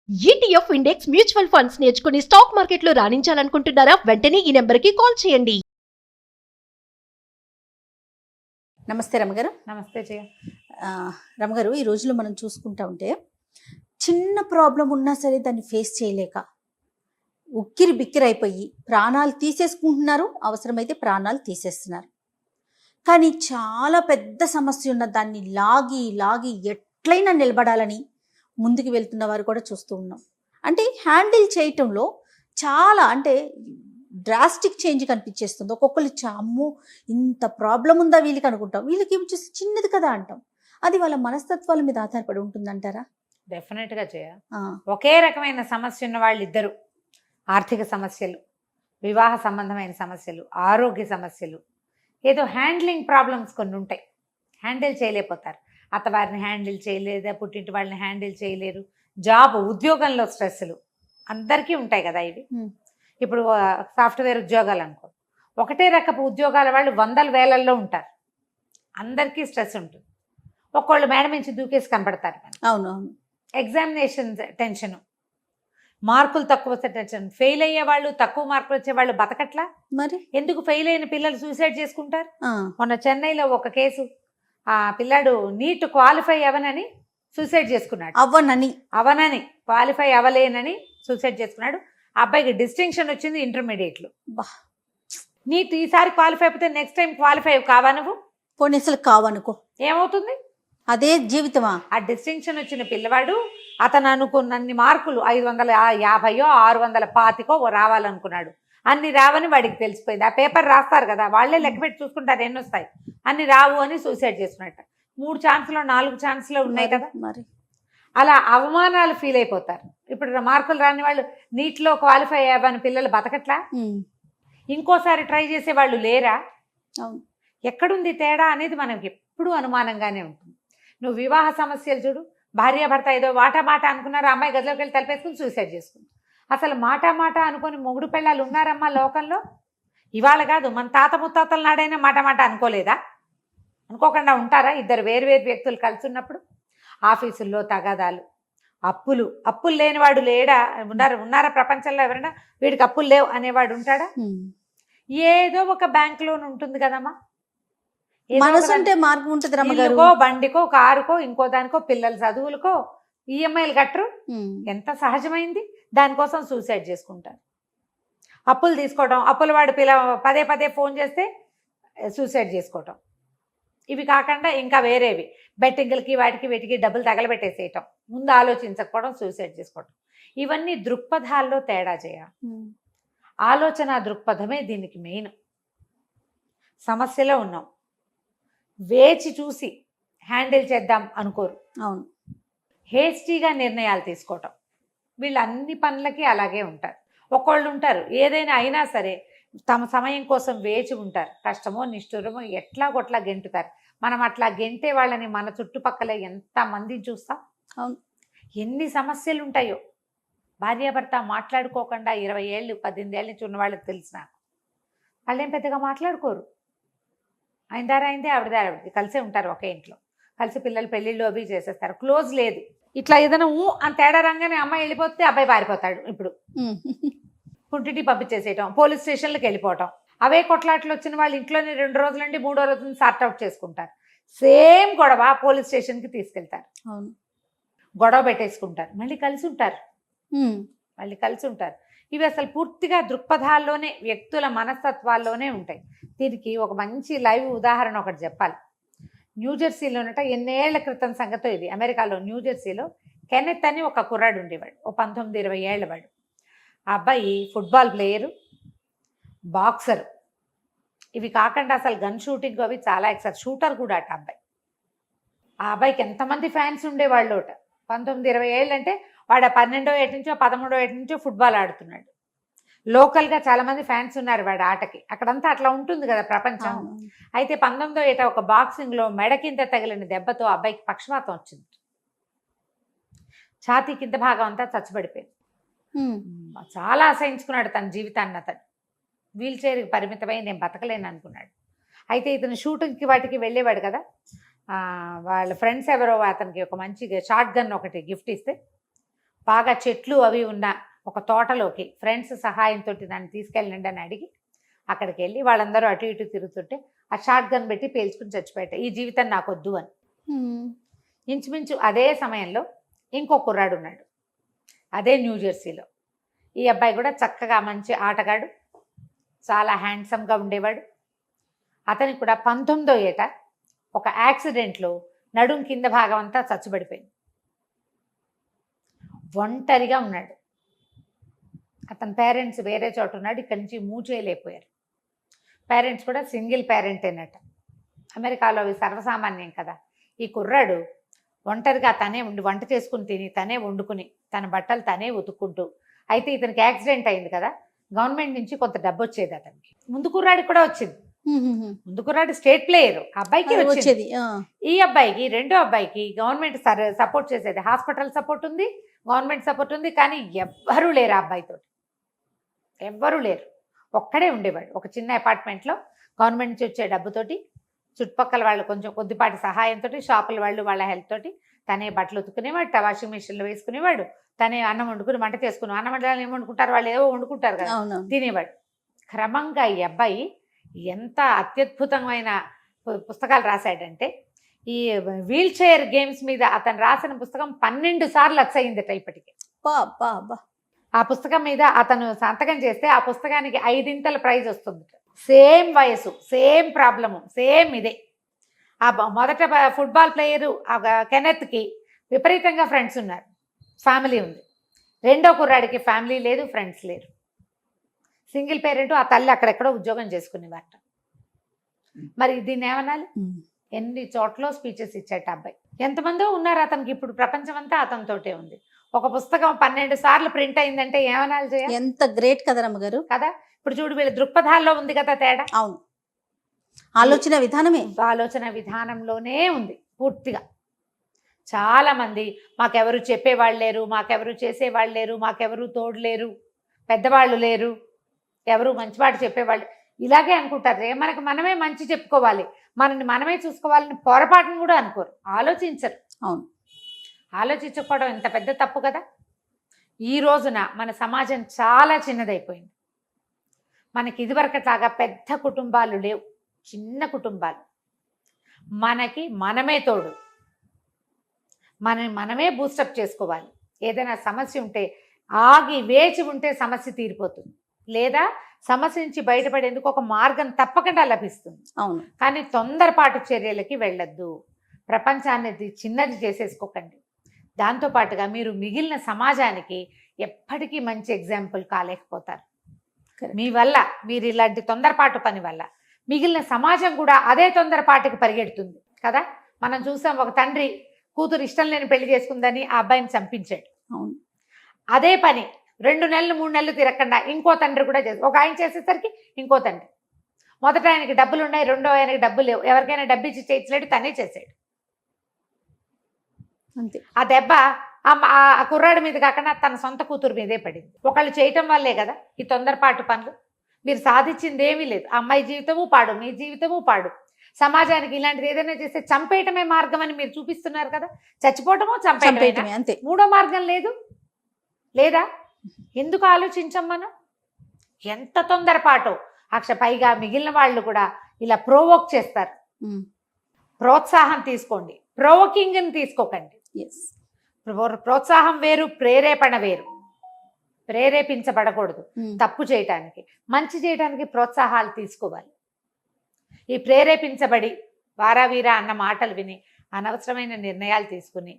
ETF index mutual funds నేర్చుకుని stock మార్కెట్లో రాణించాలనుకుంటున్నారా? వెంటనే ఈ నెంబర్కి కాల్ చేయండి. నమస్తే రమగారు. నమస్తే జయ. రమగారు, ఈ రోజులో మనం చూసుకుంటా ఉంటే చిన్న ప్రాబ్లం ఉన్నా సరే దాన్ని ఫేస్ చేయలేక ఉక్కిరి బిక్కిరి అయిపోయి ప్రాణాలు తీసేసుకుంటున్నారు, అవసరమైతే ప్రాణాలు తీసేస్తున్నారు. కానీ చాలా పెద్ద సమస్య ఉన్న దాన్ని లాగి లాగి ఎట్లయినా నిలబడాలని ముందుకు వెళ్తున్న వారు కూడా చూస్తూ ఉన్నాం. అంటే హ్యాండిల్ చేయటంలో చాలా డ్రాస్టిక్ చేంజ్ కనిపించేస్తుంది. ఒక్కొక్కరు అమ్మో ఇంత ప్రాబ్లం ఉందా వీళ్ళకి అనుకుంటాం, వీళ్ళకి ఏమి చూసి చిన్నది కదా అంటాం. అది వాళ్ళ మనస్తత్వాల మీద ఆధారపడి ఉంటుందంటారా? డెఫినెట్గా జయ. ఒకే రకమైన సమస్య ఉన్న వాళ్ళు ఇద్దరు, ఆర్థిక సమస్యలు, వివాహ సంబంధమైన సమస్యలు, ఆరోగ్య సమస్యలు, ఏదో హ్యాండ్లింగ్ ప్రాబ్లమ్స్ కొన్ని ఉంటాయి, హ్యాండిల్ చేయలేకపోతారు. అత్తవారిని హ్యాండిల్ చేయలేదా, పుట్టింటి వాళ్ళని హ్యాండిల్ చేయలేరు, జాబ్ ఉద్యోగంలో స్ట్రెస్లు అందరికీ ఉంటాయి కదా ఇవి. ఇప్పుడు సాఫ్ట్వేర్ ఉద్యోగాలు అనుకో, ఒకటే రకపు ఉద్యోగాల వాళ్ళు వందల వేలల్లో ఉంటారు, అందరికీ స్ట్రెస్ ఉంటుంది. ఒక్కోళ్ళు మేడం నుంచి దూకేసి కనపడతారు. అవునవును. ఎగ్జామినేషన్ టెన్షను, మార్కులు తక్కువ వస్తే టెన్షన్, ఫెయిల్ అయ్యే వాళ్ళు, తక్కువ మార్కులు వచ్చే వాళ్ళు బతకట్లా. మరి ఎందుకు ఫెయిల్ అయిన పిల్లలు సూసైడ్ చేసుకుంటారు? మొన్న చెన్నైలో ఒక కేసు, ఆ పిల్లాడు నీట్ క్వాలిఫై అవనని సూసైడ్ చేసుకున్నాడు. అవనని క్వాలిఫై అవ్వలేనని సూసైడ్ చేసుకున్నాడు. ఆ అబ్బాయికి డిస్టింక్షన్ వచ్చింది ఇంటర్మీడియట్లో. నీట్ ఈసారి క్వాలిఫై అయిపోతే నెక్స్ట్ టైం క్వాలిఫై కావా నువ్వు? పోనీ అసలు కావనుకో, ఏమవుతుంది? అదే జీవితమా? ఆ డిస్టింక్షన్ వచ్చిన పిల్లవాడు అతను అనుకున్నన్ని మార్కులు 550 625 రావాలనుకున్నాడు. అన్ని రావని వాడికి తెలిసిపోయింది. ఆ పేపర్ రాస్తారు కదా, వాళ్ళే లెక్క పెట్టి చూసుకుంటారు ఎన్ని వస్తాయి, అన్ని రావు అని సూసైడ్ చేసుకున్నట్ట. 3 ఛాన్స్లో 4 ఛాన్స్లో ఉన్నాయి కదా. మరి అలా అవమానాలు ఫీల్ అయిపోతారు. ఇప్పుడు మార్కులు రాని వాళ్ళు నీట్లో క్వాలిఫై అవ్వని పిల్లలు బతకట్లా. ఇంకోసారి ట్రై చేసే వాళ్ళు లేరా? ఎక్కడుంది తేడా అనేది మనకి ఎప్పుడూ అనుమానంగానే ఉంటుంది. నువ్వు వివాహ సమస్యలు చూడు, భార్యాభర్త ఏదో మాట అనుకున్నారు, అమ్మాయి గదిలోకి వెళ్ళి తలపేసుకుని సూసైడ్ చేసుకుంది. అసలు మాట అనుకొని మొగుడు పెళ్ళాలు ఉన్నారమ్మా లోకంలో. ఇవాళ కాదు, మన తాత ముత్తాతల నాడైనా మాట అనుకోలేదా? అనుకోకుండా ఉంటారా? ఇద్దరు వేరు వ్యక్తులు కలిసి ఉన్నప్పుడు ఆఫీసుల్లో తగాదాలు, అప్పులు లేనివాడు లేడా? ఉన్నారా ప్రపంచంలో ఎవరైనా వీడికి అప్పులు లేవు అనేవాడు ఉంటాడా? ఏదో ఒక బ్యాంక్ లోన్ ఉంటుంది కదమ్మా, మనసుంటే మార్గం ఉంటుంది. ఇల్లుకో, బండికో, కారుకో, ఇంకో దానికో, పిల్లల చదువులకో ఈఎంఐలు కట్టరు. ఎంత సహజమైంది. దానికోసం సూసైడ్ చేసుకుంటారు. అప్పులు తీసుకోవడం, అప్పుల వాడు పదే ఫోన్ చేస్తే సూసైడ్ చేసుకోవటం. ఇవి కాకుండా ఇంకా వేరేవి బెట్టింగ్లకి వాటికి వీటికి డబ్బులు తగలబెట్టేసేయటం, ముందు ఆలోచించకపోవడం, సూసైడ్ చేసుకోవటం. ఇవన్నీ దృక్పథాల్లో తేడా చేయాలి. ఆలోచన దృక్పథమే దీనికి మెయిన్. సమస్యలో ఉన్నాం, వేచి చూసి హ్యాండిల్ చేద్దాం అనుకోరు. అవును. హేస్టీగా నిర్ణయాలు తీసుకోవటం, వీళ్ళు అన్ని పనులకి అలాగే ఉంటారు. ఒకళ్ళు ఉంటారు ఏదైనా అయినా సరే తమ సమయం కోసం వేచి ఉంటారు. కష్టమో నిష్ఠురమో ఎట్లా కొట్లా గెంటుతారు. మనం అట్లా గెంటే వాళ్ళని మన చుట్టుపక్కల ఎంతమందిని చూస్తాం. అవును. ఎన్ని సమస్యలు ఉంటాయో. భార్యాభర్త మాట్లాడుకోకుండా 20 ఏళ్ళు 18 ఏళ్ళ నుంచి ఉన్న వాళ్ళకి తెలిసిన వాళ్ళేం పెద్దగా మాట్లాడుకోరు. అయిందే ఆవిడది కలిసే ఉంటారు, ఒకే ఇంట్లో కలిసి పిల్లలు పెళ్ళిళ్ళు అవి చేసేస్తారు. క్లోజ్ లేదు. ఇట్లా ఏదైనా అని తేడా రంగానే అమ్మాయి వెళ్ళిపోతే అబ్బాయి పారిపోతాడు. ఇప్పుడు పుట్టింటి పంపించేసేయటం, పోలీస్ స్టేషన్లకు వెళ్ళిపోవటం. అవే కొట్లాట్లు వచ్చిన వాళ్ళు ఇంట్లోనే 2 రోజుల నుండి 3వ రోజున సార్ట్అవుట్ చేసుకుంటారు. సేమ్ గొడవ పోలీస్ స్టేషన్కి తీసుకెళ్తారు, గొడవ పెట్టేసుకుంటారు, మళ్ళీ కలిసి ఉంటారు. ఇవి అసలు పూర్తిగా దృక్పథాల్లోనే, వ్యక్తుల మనస్తత్వాల్లోనే ఉంటాయి. దీనికి ఒక మంచి లైవ్ ఉదాహరణ ఒకటి చెప్పాలి. న్యూజెర్సీలోనట ఎన్నేళ్ల క్రితం సంగతో ఇది. అమెరికాలో న్యూజెర్సీలో కెనెత్ అని ఒక కుర్రాడు ఉండేవాడు, ఓ 19-20 ఏళ్ల వాడు. ఆ అబ్బాయి ఫుట్బాల్ ప్లేయరు, బాక్సరు, ఇవి కాకుండా అసలు గన్ షూటింగ్ అవి చాలా షూటర్ కూడా అట అబ్బాయి. ఆ అబ్బాయికి ఎంతమంది ఫ్యాన్స్ ఉండేవాళ్ళు. 19-20 ఏళ్ళు అంటే వాడు 12వ ఏటి నుంచో 13వ ఏటి నుంచో ఫుట్బాల్ ఆడుతున్నాడు. లోకల్గా చాలామంది ఫ్యాన్స్ ఉన్నారు వాడి ఆటకి. అక్కడంతా అట్లా ఉంటుంది కదా ప్రపంచం. అయితే 19వ ఏట ఒక బాక్సింగ్లో మెడ కింద తగిలిన దెబ్బతో అబ్బాయికి పక్షవాతం వచ్చింది. ఛాతీ కింద భాగం అంతా చచ్చుబడిపోయింది. చాలా అసహించుకున్నాడు తన జీవితాన్ని. అతను వీల్ చైర్కి పరిమితమై నేను బతకలేను అనుకున్నాడు. అయితే ఇతను షూటింగ్కి వాటికి వెళ్ళేవాడు కదా. వాళ్ళ ఫ్రెండ్స్ ఎవరో అతనికి ఒక మంచి షార్ట్ గన్ ఒకటి గిఫ్ట్ ఇస్తే బాగా చెట్లు అవి ఉన్న ఒక తోటలోకి ఫ్రెండ్స్ సహాయంతో నన్ను తీసుకెళ్ళండి అని అడిగి అక్కడికి వెళ్ళి వాళ్ళందరూ అటు ఇటు తిరుగుతుంటే ఆ షార్ట్ గన్ పెట్టి పేల్చుకుని చచ్చిపోయాట. ఈ జీవితం నాకు వద్దు అని. ఇంచుమించు అదే సమయంలో ఇంకో కుర్రాడు ఉన్నాడు, అదే న్యూజెర్సీలో. ఈ అబ్బాయి కూడా చక్కగా మంచి ఆటగాడు, చాలా హ్యాండ్సమ్గా ఉండేవాడు. అతనికి కూడా 19వ ఏట ఒక యాక్సిడెంట్లో నడుం కింద భాగం అంతా చచ్చుబడిపోయింది. ఒంటరిగా ఉన్నాడు. అతని పేరెంట్స్ వేరే చోట ఉన్నాడు, ఇక్కడి నుంచి మూవ్ చేయలేకపోయారు. పేరెంట్స్ కూడా సింగిల్ పేరెంటేనట. అమెరికాలో అవి సర్వసామాన్యం కదా. ఈ కుర్రాడు ఒంటరిగా తనే ఉండి వంట చేసుకుని తిని తనే వండుకుని తన బట్టలు తనే ఉతుక్కుంటూ, అయితే ఇతనికి యాక్సిడెంట్ అయింది కదా, గవర్నమెంట్ నుంచి కొంత డబ్బు వచ్చేది అతనికి. ముందు కుర్రాడికి కూడా వచ్చింది. ముందు కుర్రాడు స్టేట్ ప్లేయర్, అబ్బాయికి వచ్చేది. ఈ అబ్బాయికి, రెండో అబ్బాయికి గవర్నమెంట్ సపోర్ట్ చేసేది. హాస్పిటల్ సపోర్ట్ ఉంది, గవర్నమెంట్ సపోర్ట్ ఉంది, కానీ ఎవ్వరూ లేరు ఆ అబ్బాయితో. ఎవ్వరూ లేరు, ఒక్కడే ఉండేవాడు ఒక చిన్న అపార్ట్మెంట్లో. గవర్నమెంట్ నుంచి వచ్చే డబ్బుతోటి, చుట్టుపక్కల వాళ్ళు కొంచెం కొద్దిపాటి సహాయంతో, షాపుల వాళ్ళు వాళ్ళ హెల్ప్ తోటి తనే బట్టలు ఉతుకునేవాడు, వాషింగ్ మిషన్లో వేసుకునేవాడు, తనే అన్నం వండుకుని వంట చేసుకుని, అన్నం వండాలని ఏం వండుకుంటారు వాళ్ళు, ఏవో వండుకుంటారు కదా, తినేవాడు. క్రమంగా ఈ అబ్బాయి ఎంత అత్యద్భుతమైన పుస్తకాలు రాశాడంటే, ఈ వీల్ చైర్ గేమ్స్ మీద అతను రాసిన పుస్తకం 12 సార్లు అచ్చయిందట ఇప్పటికి. ఆ పుస్తకం మీద అతను సంతకం చేస్తే ఆ పుస్తకానికి 5 ప్రైజ్ వస్తుంది. సేమ్ వయసు, సేమ్ ప్రాబ్లము, సేమ్ ఇదే. ఆ మొదట ఫుట్బాల్ ప్లేయరు కెనెత్కి విపరీతంగా ఫ్రెండ్స్ ఉన్నారు, ఫ్యామిలీ ఉంది. రెండో కుర్రాడికి ఫ్యామిలీ లేదు, ఫ్రెండ్స్ లేరు, సింగిల్ పేరెంట్. ఆ తల్లి అక్కడెక్కడో ఉద్యోగం చేసుకునేవారట. మరి దీన్ని ఏమనాలి? ఎన్ని చోట్ల స్పీచెస్ ఇచ్చాట అబ్బాయి. ఎంతమందో ఉన్నారు అతనికి. ఇప్పుడు ప్రపంచం అంతా అతనితోటే ఉంది. ఒక పుస్తకం 12 సార్లు ప్రింట్ అయిందంటే ఏమనాలి చేయాలి? ఎంత గ్రేట్ కదా రమ్మగారు కదా. ఇప్పుడు చూడు, వీళ్ళ దృక్పథాల్లో ఉంది కదా తేడా. అవును, ఆలోచన విధానమే, ఆలోచన విధానంలోనే ఉంది పూర్తిగా. చాలామంది మాకెవరు చెప్పేవాళ్ళు లేరు, మాకెవరు చేసేవాళ్ళు లేరు, మాకెవరు తోడు లేరు, పెద్దవాళ్ళు లేరు, ఎవరు మంచివాడు చెప్పేవాళ్ళు, ఇలాగే అనుకుంటారు. మనకు మనమే మంచి చెప్పుకోవాలి, మనల్ని మనమే చూసుకోవాలని పొరపాటును కూడా అనుకోరు, ఆలోచించరు. అవును, ఆలోచించుకోవడం ఎంత పెద్ద తప్పు కదా. ఈ రోజున మన సమాజం చాలా చిన్నదైపోయింది. మనకి ఇదివరకట్లాగా పెద్ద కుటుంబాలు లేవు, చిన్న కుటుంబాలు. మనకి మనమే తోడు, మనమే బూస్టప్ చేసుకోవాలి. ఏదైనా సమస్య ఉంటే ఆగి వేచి ఉంటే సమస్య తీరిపోతుంది, లేదా సమస్య నుంచి బయటపడేందుకు ఒక మార్గం తప్పకుండా లభిస్తుంది. అవును, కానీ తొందరపాటు చర్యలకి వెళ్ళొద్దు. ప్రపంచాన్ని చిన్నది చేసేసుకోకండి. దాంతోపాటుగా మీరు మిగిలిన సమాజానికి ఎప్పటికీ మంచి ఎగ్జాంపుల్ కాలేకపోతారు. మీ వల్ల, మీరు ఇలాంటి తొందరపాటు పని వల్ల మిగిలిన సమాజం కూడా అదే తొందరపాటుకి పరిగెడుతుంది కదా. మనం చూసాం, ఒక తండ్రి కూతురు ఇష్టం లేని పెళ్లి చేసుకుందని ఆ అబ్బాయిని చంపించాడు. అవును, అదే పని 2 నెలలు 3 నెలలు తిరగకుండా ఇంకో తండ్రి కూడా ఒక ఆయన చేసేసరికి ఇంకో తండ్రి, మొదట ఆయనకి డబ్బులు ఉన్నాయి, రెండో ఆయనకి డబ్బులు లేవు, ఎవరికైనా డబ్బు ఇచ్చి చేయించలేడు, తనే చేసాడు. అంతే. ఆ దెబ్బ ఆ కుర్రాడి మీద కాకుండా తన సొంత కూతురు మీదే పడింది. ఒకళ్ళు చేయటం వల్లే కదా ఈ తొందరపాటు పనులు. మీరు సాధించింది ఏమీ లేదు. అమ్మాయి జీవితము పాడు, మీ జీవితము పాడు. సమాజానికి ఇలాంటిది ఏదైనా చేస్తే చంపేయటమే మార్గం అని మీరు చూపిస్తున్నారు కదా. చచ్చిపోవటమో చంపేయటమే, అంతే. మూడో మార్గం లేదు లేదా? ఎందుకు ఆలోచించం మనం? ఎంత తొందరపాటు. పైగా మిగిలిన వాళ్ళు కూడా ఇలా ప్రోవోక్ చేస్తారు. ప్రోత్సాహం తీసుకోండి, ప్రోవోకింగ్ని తీసుకోకండి. ప్రోత్సాహం వేరు, ప్రేరేపణ వేరు. ప్రేరేపించబడకూడదు తప్పు చేయటానికి. మంచి చేయటానికి ప్రోత్సాహాలు తీసుకోవాలి. ఈ ప్రేరేపించబడి వారావీరా అన్న మాటలు విని అనవసరమైన నిర్ణయాలు తీసుకుని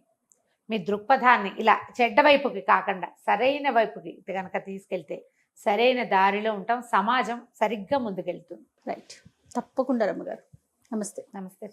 మీ దృక్పథాన్ని ఇలా చెడ్డ వైపుకి కాకుండా సరైన వైపుకి కనుక తీసుకెళ్తే సరైన దారిలో ఉంటాం. సమాజం సరిగ్గా ముందుకెళ్తుంది. రైట్, తప్పకుండా రమ్మగారు. నమస్తే. నమస్తే.